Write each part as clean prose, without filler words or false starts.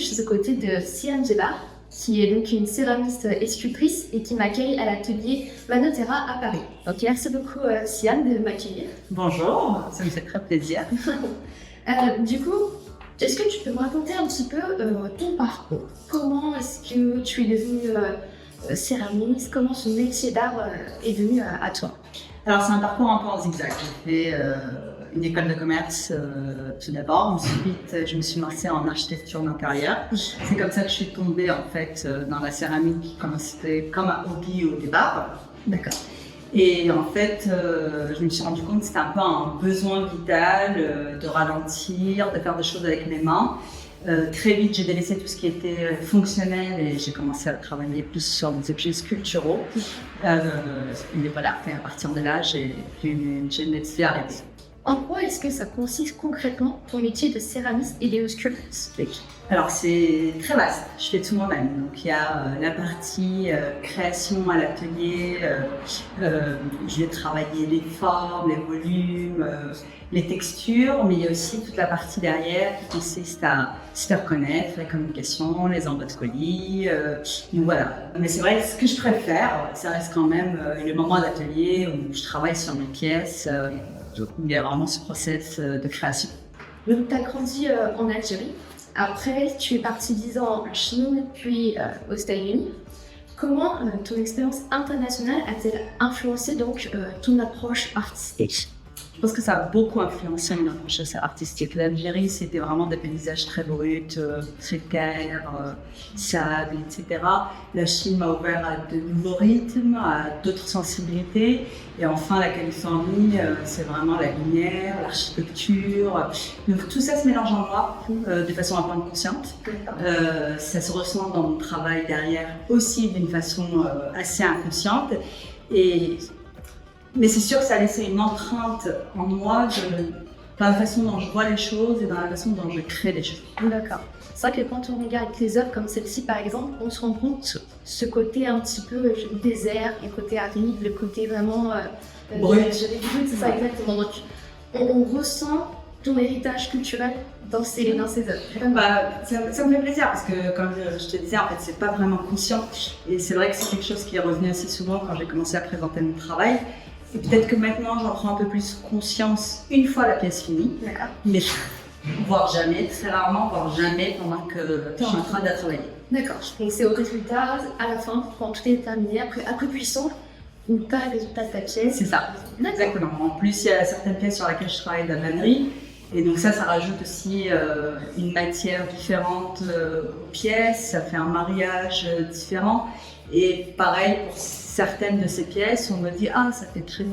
je suis aux côtés de Sian Gellar, qui est donc une céramiste et sculptrice et qui m'accueille à l'atelier Manotera à Paris. Donc merci beaucoup Sian de m'accueillir. Bonjour, ça me fait très plaisir. Du coup, est-ce que tu peux me raconter un petit peu ton parcours? Comment est-ce que tu es devenue céramiste? Comment ce métier d'art est venu à toi? Alors c'est un parcours un peu en zigzag. J'ai fait une école de commerce tout d'abord. Ensuite, je me suis lancée en architecture d'intérieur. C'est comme ça que je suis tombée en fait dans la céramique, comme c'était comme un hobby au départ. D'accord. Et en fait, je me suis rendu compte que c'était un peu un besoin vital de ralentir, de faire des choses avec mes mains. Très vite, j'ai délaissé tout ce qui était fonctionnel et j'ai commencé à travailler plus sur des objets sculpturaux. Et voilà, et à partir de là, j'ai décidé d'arrêter. En quoi est-ce que ça consiste concrètement ton métier de céramiste et de sculptrice? Alors c'est très vaste, je fais tout moi-même. Donc il y a la partie création à l'atelier, je vais travailler les formes, les volumes, les textures, mais il y a aussi toute la partie derrière qui consiste à se faire connaître, la communication, les envois de colis, donc voilà. Mais c'est vrai que ce que je préfère, ça reste quand même le moment d'atelier où je travaille sur mes pièces, il y a vraiment ce process de création. Donc tu as grandi en Algérie. Après, tu es parti 10 ans en Chine, puis aux États-Unis. Comment ton expérience internationale a-t-elle influencé donc ton approche artistique? Je pense que ça a beaucoup influencé mon approche artistique. L'Algérie, c'était vraiment des paysages très bruts, très terre, sable, etc. La Chine m'a ouvert à de nouveaux rythmes, à d'autres sensibilités. Et enfin, la Californie, c'est vraiment la lumière, l'architecture. Donc tout ça se mélange en moi de façon un peu inconsciente. Ça se ressent dans mon travail derrière aussi d'une façon assez inconsciente. Mais c'est sûr que ça a laissé une empreinte en moi dans la façon dont je vois les choses et dans la façon dont je crée les choses. D'accord. C'est vrai que quand on regarde les œuvres comme celle-ci, par exemple, on se rend compte ce côté un petit peu désert, le côté aride, le côté vraiment brut. C'est ça, exactement. Donc, on ressent ton héritage culturel dans ces œuvres. Ça me fait plaisir parce que, comme je te disais, en fait, c'est pas vraiment conscient. Et c'est vrai que c'est quelque chose qui est revenu assez souvent quand j'ai commencé à présenter mon travail. Et peut-être que maintenant, j'en prends un peu plus conscience une fois la pièce finie. D'accord. Mais voire jamais, très rarement, voire jamais pendant que je suis en train de la travailler. D'accord. Donc c'est au résultat, à la fin, quand tout est terminé, après puissant, ou pas le résultat de ta pièce. C'est ça. Exactement. En plus, il y a certaines pièces sur lesquelles je travaille de la vannerie. Et donc ça rajoute aussi une matière différente aux pièces, ça fait un mariage différent. Et pareil, pour certaines de ces pièces, on me dit « Ah, ça fait très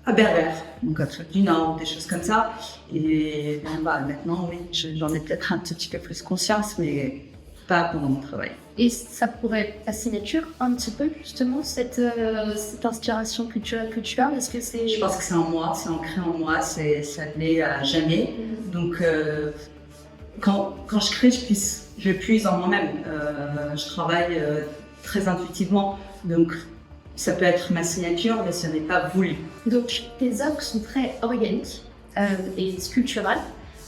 à berbère », donc Afrique du Nord, des choses comme ça. Et maintenant, oui, j'en ai peut-être un petit peu plus conscience, mais pas pendant mon travail. Et ça pourrait être ta signature un petit peu, justement, cette inspiration culturelle que tu as? Est-ce que c'est... Je pense que c'est en moi, c'est ancré en moi, ça ne l'est à jamais. Donc, quand je crée, je puise en moi-même. Je travaille très intuitivement, donc ça peut être ma signature, mais ce n'est pas voulu. Donc, tes œuvres sont très organiques et sculpturales.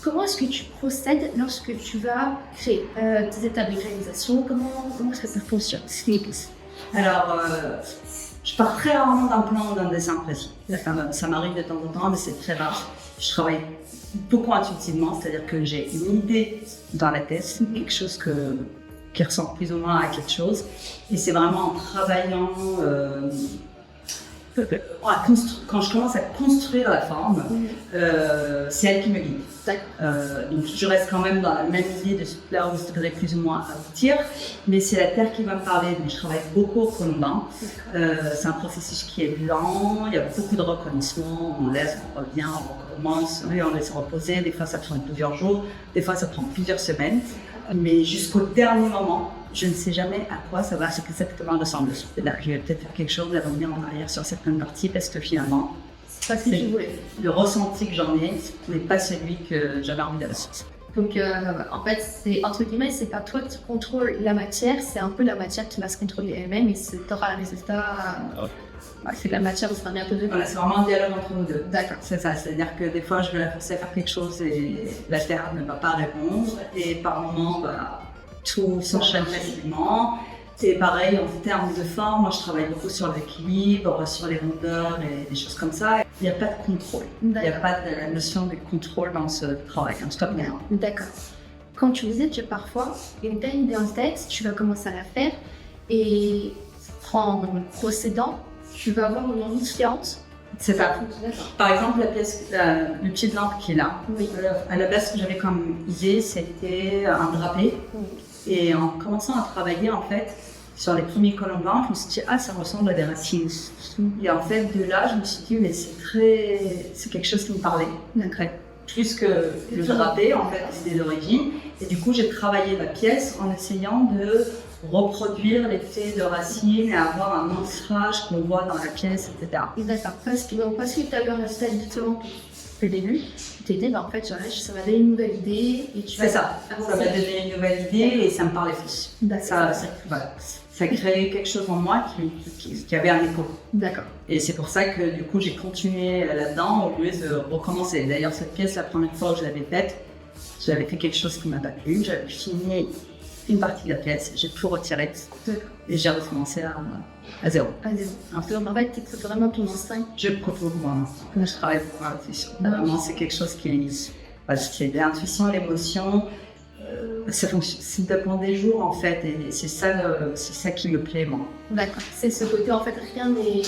Comment est-ce que tu procèdes lorsque tu vas créer tes étapes de réalisation? Comment est-ce que ça fonctionne? Alors, je pars très rarement d'un plan ou d'un dessin précis. Ça m'arrive de temps en temps, mais c'est très rare. Je travaille beaucoup intuitivement, c'est-à-dire que j'ai une idée dans la tête, quelque chose qui ressemble plus ou moins à quelque chose. Et c'est vraiment en travaillant, quand je commence à construire la forme, c'est elle qui me guide. Donc je reste quand même dans la même idée de là où je devrais plus ou moins aboutir, mais c'est la terre qui va me parler. Donc je travaille beaucoup au fondant. C'est un processus qui est lent, il y a beaucoup de reconnaissement, on laisse, on revient, on recommence, on laisse reposer. Des fois ça prend plusieurs jours, des fois ça prend plusieurs semaines, mais jusqu'au dernier moment, je ne sais jamais à quoi ça va exactement ressembler. C'est-à-dire que je vais peut-être faire quelque chose et revenir en arrière sur certaines parties parce que finalement, c'est pas ce que tu voulais. Le ressenti que j'en ai n'est pas celui que j'avais envie d'avoir. Donc en fait, c'est entre guillemets, c'est pas toi qui contrôle la matière, c'est un peu la matière qui va se contrôler elle-même et tu auras un résultat C'est que la matière sera bien posée. Voilà, c'est vraiment un dialogue entre nous deux. D'accord. C'est ça, c'est-à-dire que des fois je vais la forcer à faire quelque chose et la terre ne va pas répondre et par moments tout s'enchaîne facilement. C'est pareil en termes de forme, moi je travaille beaucoup sur l'équilibre, sur les rondeurs et des choses comme ça. Il n'y a pas de contrôle, il n'y a pas de la notion de contrôle dans ce travail, en tout cas pour moi. D'accord. Quand tu disais que parfois, une telle idée en tête, tu vas commencer à la faire et en procédant, tu vas avoir une envie différente. C'est ça. Par exemple, le pied de lampe qui est là, oui. À la base, ce que j'avais comme idée, c'était un drapé. Oui. Et en commençant à travailler, en fait, sur les premiers colons blancs, je me suis dit, ça ressemble à des racines. Et en fait, de là, je me suis dit, mais c'est quelque chose qui me parlait. D'accord. Plus que le drapé, en fait, c'était d'origine. Et du coup, j'ai travaillé la pièce en essayant de reproduire l'effet de racines et avoir un ancrage qu'on voit dans la pièce, etc. D'accord. Parce que tu as eu un aspect justement au début, tu t'es dit, en fait, ça m'a donné une nouvelle idée. C'est ça. Ça m'a donné une nouvelle idée et ça me parlait plus. Ça créait quelque chose en moi qui avait un écho. D'accord. Et c'est pour ça que du coup j'ai continué là-dedans au lieu de recommencer. D'ailleurs cette pièce, la première fois que je l'avais faite, j'avais fait quelque chose qui ne m'a pas plu. J'avais fini une partie de la pièce, j'ai tout retiré et j'ai recommencé à zéro. En fait, c'est vraiment ton instinct. Je propose mon instinct. Je travaille pour l'intuition. Vraiment, c'est quelque chose qui est l'intuition, l'émotion. Ça dépend des jours en fait, et c'est ça qui me plaît moi. D'accord. C'est ce côté en fait, rien n'est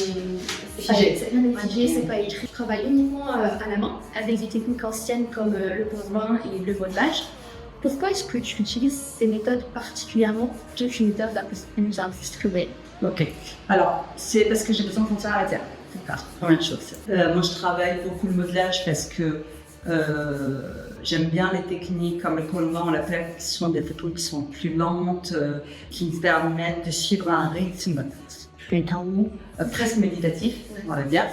figé, c'est pas écrit. Je travaille uniquement à la main avec des techniques anciennes comme le pose-main et le modelage. Pourquoi est-ce que tu utilises ces méthodes particulièrement d'autres méthodes un peu plus industrielles? Ok. Alors, c'est parce que j'ai besoin de continuer à la terre. C'est la première chose. Moi, je travaille beaucoup le modelage parce que j'aime bien les techniques comme le collant, on l'appelle, qui sont des photos qui sont plus lentes, qui me permettent de suivre un rythme presque méditatif, on va dire.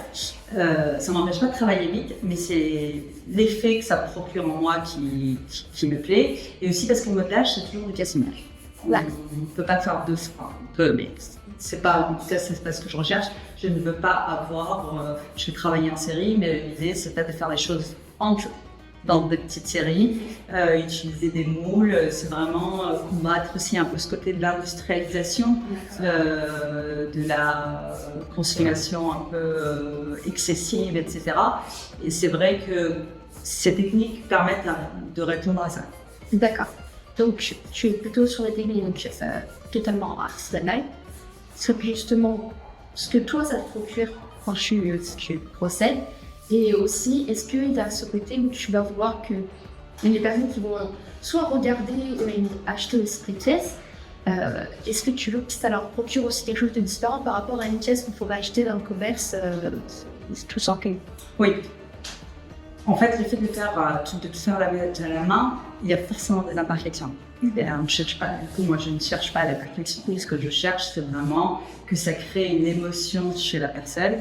Ça ne m'empêche pas de travailler vite, mais c'est l'effet que ça procure en moi qui me plaît. Et aussi parce que le modelage, c'est toujours du casse-image. On ne peut pas faire deux fois. On peut, mais c'est pas ce que je recherche. Je ne veux pas avoir. Je vais travailler en série, mais l'idée, c'est peut-être de faire les choses dans des petites séries, utiliser des moules, c'est vraiment combattre aussi un peu ce côté de l'industrialisation, de la consommation un peu excessive, etc. Et c'est vrai que ces techniques permettent de répondre à ça. D'accord. Donc tu es plutôt sur les techniques totalement artisanales. C'est justement ce que toi ça te procure quand tu procèdes. Et aussi, est-ce qu'il y a ce côté où tu vas voir que les personnes qui vont soit regarder ou acheter cette pièce, est-ce que tu veux que ça leur procure aussi quelque chose de différent par rapport à une pièce qu'on pourrait acheter dans le commerce tout simple? Oui. En fait, le fait de faire à la main, il y a forcément des imperfections. Moi, je ne cherche pas la perfection. Ce que je cherche, c'est vraiment que ça crée une émotion chez la personne.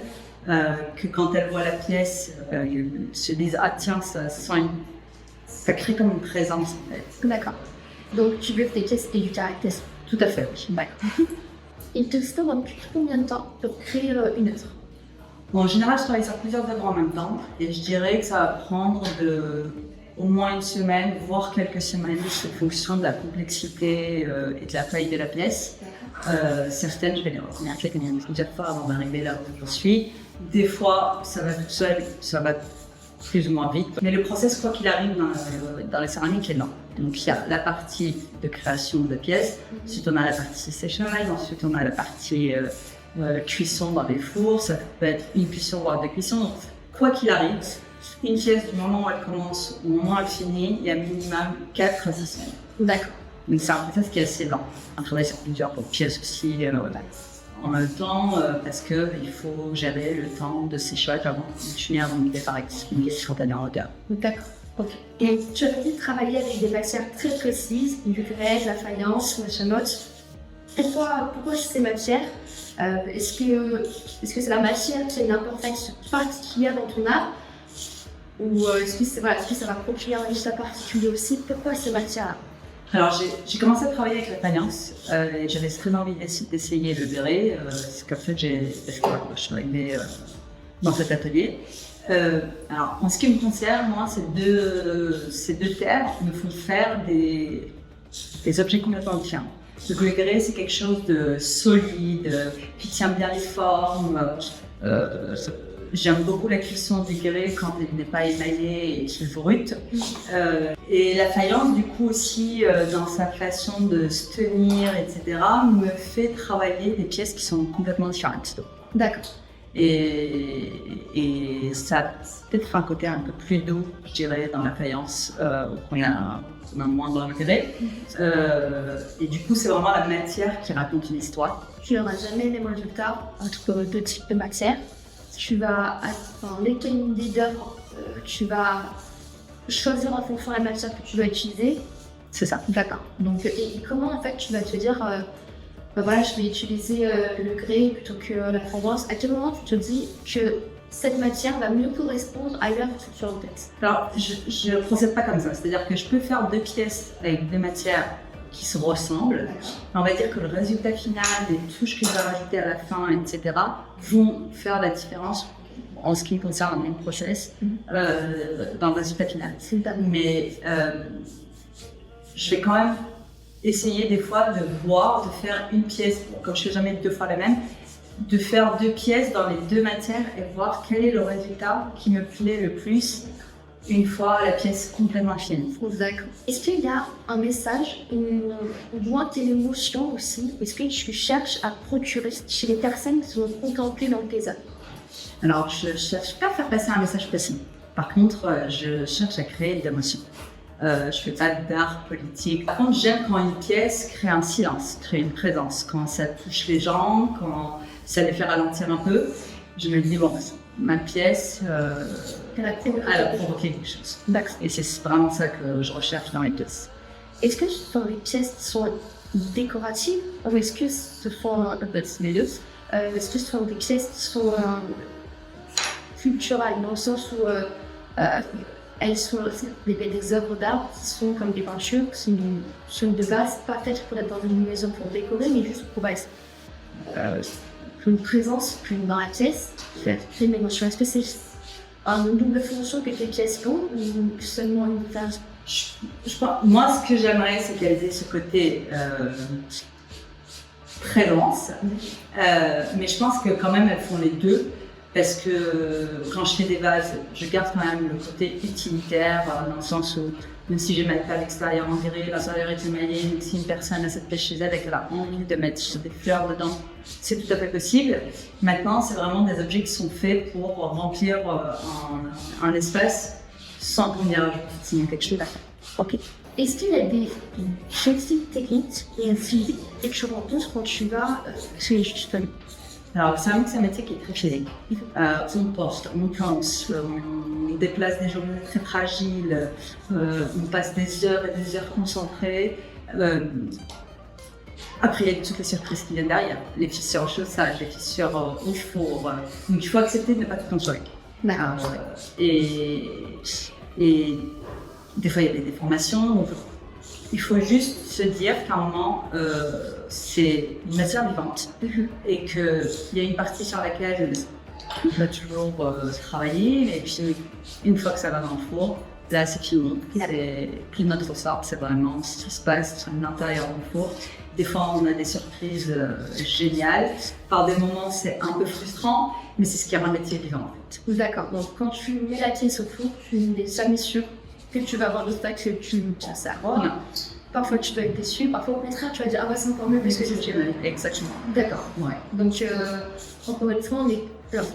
Que quand elle voit la pièce, se disent tiens, ça crée comme une présence en fait. D'accord. Donc tu veux que tes pièces aient du caractère. Tout à fait, oui. Il te faut depuis combien de temps pour créer une œuvre? En général, je travaille sur plusieurs œuvres en même temps et je dirais que ça va prendre au moins une semaine, voire quelques semaines, en fonction de la complexité et de la taille de la pièce. Certaines, je vais les reconnaître plusieurs fois avant d'arriver là où je suis. Des fois, ça va tout seul, ça va plus ou moins vite. Mais le process, quoi qu'il arrive dans les céramiques, est lent. Donc, il y a la partie de création de pièces, ensuite on a la partie séchage, ensuite on a la partie cuisson dans les fours, ça peut être une cuisson voire deux cuissons. Donc, quoi qu'il arrive, une pièce, du moment où elle commence au moment où elle finit, il y a minimum 4 à 6 semaines. D'accord. Donc, c'est un process qui est assez lent. On travaille sur plusieurs pièces aussi. En même temps, parce qu'il faut gérer le temps de séchage avant de continuer à monter par une en hauteur. D'accord. Ok. Et tu as dit travailler avec des matières très précises, du grès, de la faïence, la chamotte. Pourquoi ces matières Est-ce que c'est la matière qui a une importance particulière dans ton art? Ou est-ce que ça va procurer un résultat particulier aussi? Pourquoi ces matières? Alors, j'ai commencé à travailler avec la faïence et j'avais très envie d'essayer le verre. C'est comme ça que je suis arrivée dans cet atelier. Alors, en ce qui me concerne, moi, ces deux terres me font faire des objets complètement différents. Le grès, c'est quelque chose de solide, qui tient bien les formes. J'aime beaucoup la cuisson du grès quand il n'est pas émaillé et qu'il est brut. Et la faïence, du coup, aussi, dans sa façon de se tenir, etc., me fait travailler des pièces qui sont complètement différentes. D'accord. Et ça a peut-être un côté un peu plus doux, je dirais, dans la faïence, où il y a moins d'intérêt. Et du coup, c'est vraiment la matière qui raconte une histoire. Tu n'auras jamais les mêmes résultats entre deux types de matière. Tu vas, dès que tu as une idée d'œuvre, tu vas choisir en fonction de la matière que tu vas utiliser. C'est ça. D'accord. Donc, et comment en fait tu vas te dire, voilà, je vais utiliser le grès plutôt que la faïence. À quel moment tu te dis que cette matière va mieux correspondre à l'œuvre que tu as en tête? Alors, je ne procède pas comme ça. C'est-à-dire que je peux faire deux pièces avec deux matières qui se ressemblent. On va dire que le résultat final, les touches que je vais rajouter à la fin, etc., vont faire la différence en ce qui me concerne mon process dans le résultat final. Mais je vais quand même essayer des fois de voir, de faire une pièce, comme je ne fais jamais deux fois la même, de faire deux pièces dans les deux matières et voir quel est le résultat qui me plaît le plus une fois la pièce complètement finie. D'accord. Est-ce qu'il y a un message ou moins quelle émotion aussi, est-ce que tu cherches à procurer chez les personnes qui sont contemplées dans tes œuvres? Alors, je ne cherche pas à faire passer un message précis. Par contre, je cherche à créer de l'émotion. Je ne fais pas d'art politique. Par contre, j'aime quand une pièce crée un silence, crée une présence. Quand ça touche les gens, quand ça les fait ralentir un peu, je me dis, bon, ma pièce, elle a provoqué quelque chose. Et c'est vraiment ça que je recherche dans les pièces. Est-ce que ce sont des pièces qui sont décoratives ou est-ce que ce sont est-ce que ce sont des pièces qui sont culturelles dans le sens où elles sont des œuvres d'art qui sont comme des peintures qui sont de base pas faites pour être dans une maison pour décorer mais juste pour une présence dans la pièce qui fait une émotion. Est-ce que c'est une double fonction que tes pièces ont ou seulement une phase? Moi, ce que j'aimerais, c'est qu'elles aient ce côté présence, mais je pense que quand même elles font les deux, parce que quand je fais des vases, je garde quand même le côté utilitaire, dans le sens où même si je ne mets pas l'extérieur en grès, l'intérieur est émaillé, donc si une personne a cette pièce chez elle et qu'elle a envie de mettre des fleurs dedans, c'est tout à fait possible. Maintenant, c'est vraiment des objets qui sont faits pour remplir un espace sans qu'on y rajoute quelque chose à faire. Ok. Est-ce qu'il y a des petites techniques et un physique que tu rencontres quand tu vas chez les justement? Alors, c'est un métier qui est très physique. On poste, on pense, on déplace des journées très fragiles, on passe des heures et des heures concentrées. Après, il y a toutes les surprises qui viennent derrière, les fissures au chaussage, les fissures au four. Donc, il faut accepter de ne pas tout contrôler. Et des fois, il y a des déformations. Donc, il faut juste se dire qu'à un moment, c'est une matière vivante et qu'il y a une partie sur laquelle on va toujours travailler. Et puis, une fois que ça va dans le four, là, c'est fini. C'est plus de notre sort, c'est vraiment ce qui se passe à l'intérieur du four. Des fois, on a des surprises géniales. Par des moments, c'est un peu frustrant, mais c'est ce qui rend le métier vivant, en fait. D'accord. Donc, quand tu mets la pièce au four, tu n'es jamais sûr que tu vas avoir le stack que tu penses avoir. Non. Parfois, tu vas être déçu. Parfois, au contraire, tu vas dire « Ah, c'est encore mieux parce que c'est génial. » Exactement. D'accord. Ouais. Donc, encore une fois,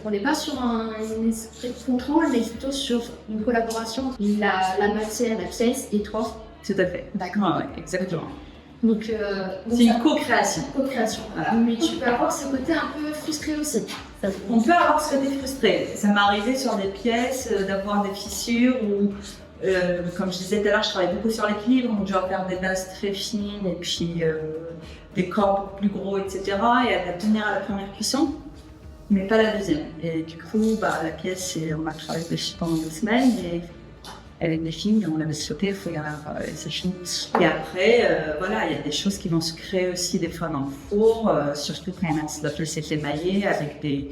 on n'est pas sur un esprit de contrôle, mais plutôt sur une collaboration. La matière, la pièce et toi. Tout à fait. D'accord. Ouais, exactement. Donc, c'est une co-création. Co-création. Voilà. Mais tu peux avoir ce côté un peu frustré aussi. On peut avoir ce côté frustré. Ça m'est arrivé sur des pièces d'avoir des fissures ou, comme je disais tout à l'heure, je travaille beaucoup sur l'équilibre, donc je dois faire des bases très fines et puis des corps plus gros, etc. Et elle va tenir à la première cuisson, mais pas la deuxième. Et du coup, la pièce, on a travaillé dessus pendant 2 semaines et avec des filles, on avait sauté, il faut y avoir ces films. Et après, voilà, il y a des choses qui vont se créer aussi des fois dans le four, surtout quand il doit s'être émaillé avec des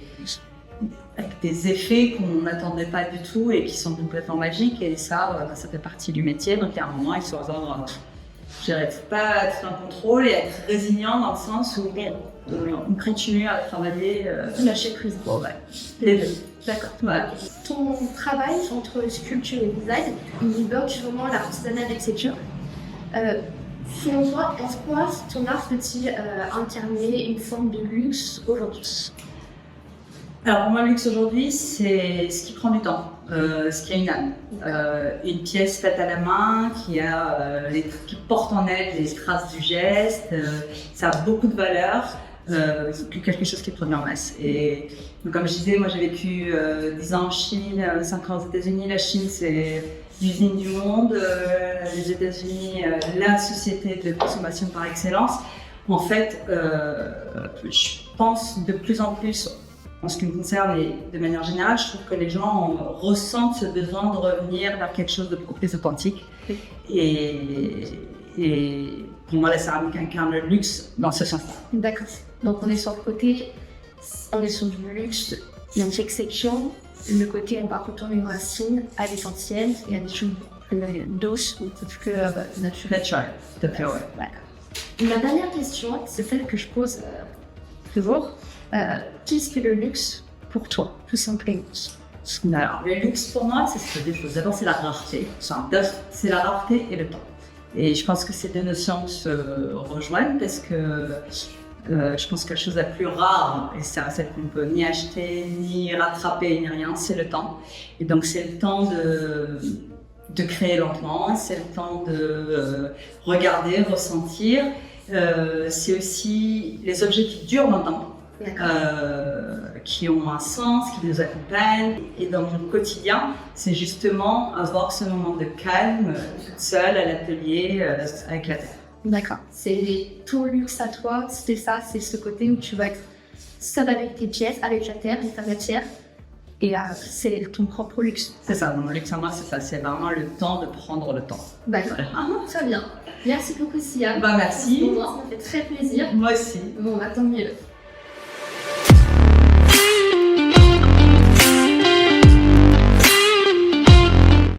effets qu'on n'attendait pas du tout et qui sont complètement magiques. Et ça, ça fait partie du métier. Donc à un moment, il faut avoir, je dirais, pas être en contrôle et être résilient dans le sens où on continue à travailler. Lâcher prise. Bon, ouais. Les deux. D'accord. Voilà. Ton travail entre sculpture et design, il évoque vraiment l'artisanat d'écriture. Selon toi, est-ce que ton art peut-il incarner une forme de luxe aujourd'hui? Alors pour moi, le luxe aujourd'hui, c'est ce qui prend du temps, ce qui a une âme. Une pièce faite à la main qui porte en elle les traces du geste, ça a beaucoup de valeur. Que quelque chose qui est produit en masse. Et donc, comme je disais, moi j'ai vécu 10 ans en Chine, 5 ans aux États-Unis. La Chine, c'est l'usine du monde. Les États-Unis, la société de consommation par excellence. En fait, je pense de plus en plus, en ce qui me concerne et de manière générale, je trouve que les gens ressentent ce besoin de revenir vers quelque chose de plus authentique. Oui. Et pour moi, la céramique incarne le luxe dans ce sens-là. D'accord. Donc on est sur le côté, on est sur du luxe, il y a une section, le côté on va retourner aux racines, à l'essentiel, et à des choses plus douces ou plus naturelles. Naturel, tout à fait, ouais. Voilà. Ma dernière question, c'est celle que je pose toujours. Qu'est-ce que le luxe pour toi, tout simplement? Alors, le luxe pour moi, c'est deux choses. D'abord, c'est la rareté. C'est la rareté et le temps. Et je pense que ces deux notions se rejoignent parce que je pense que la chose la plus rare, et c'est celle qu'on ne peut ni acheter, ni rattraper, ni rien, c'est le temps. Et donc c'est le temps de créer lentement, c'est le temps de regarder, ressentir. C'est aussi les objets qui durent longtemps, qui ont un sens, qui nous accompagnent. Et dans mon quotidien, c'est justement avoir ce moment de calme, toute seule à l'atelier, avec la terre. D'accord. C'est ton luxe à toi, c'est ça, c'est ce côté où tu vas être seule avec tes pièces, avec la terre et ta matière. Et c'est ton propre luxe. C'est ça, mon luxe à moi, c'est ça, c'est vraiment le temps de prendre le temps. D'accord. Très bien. Merci beaucoup, Sia. Merci. Ça m'a fait très plaisir. Moi aussi. Bon, tant mieux.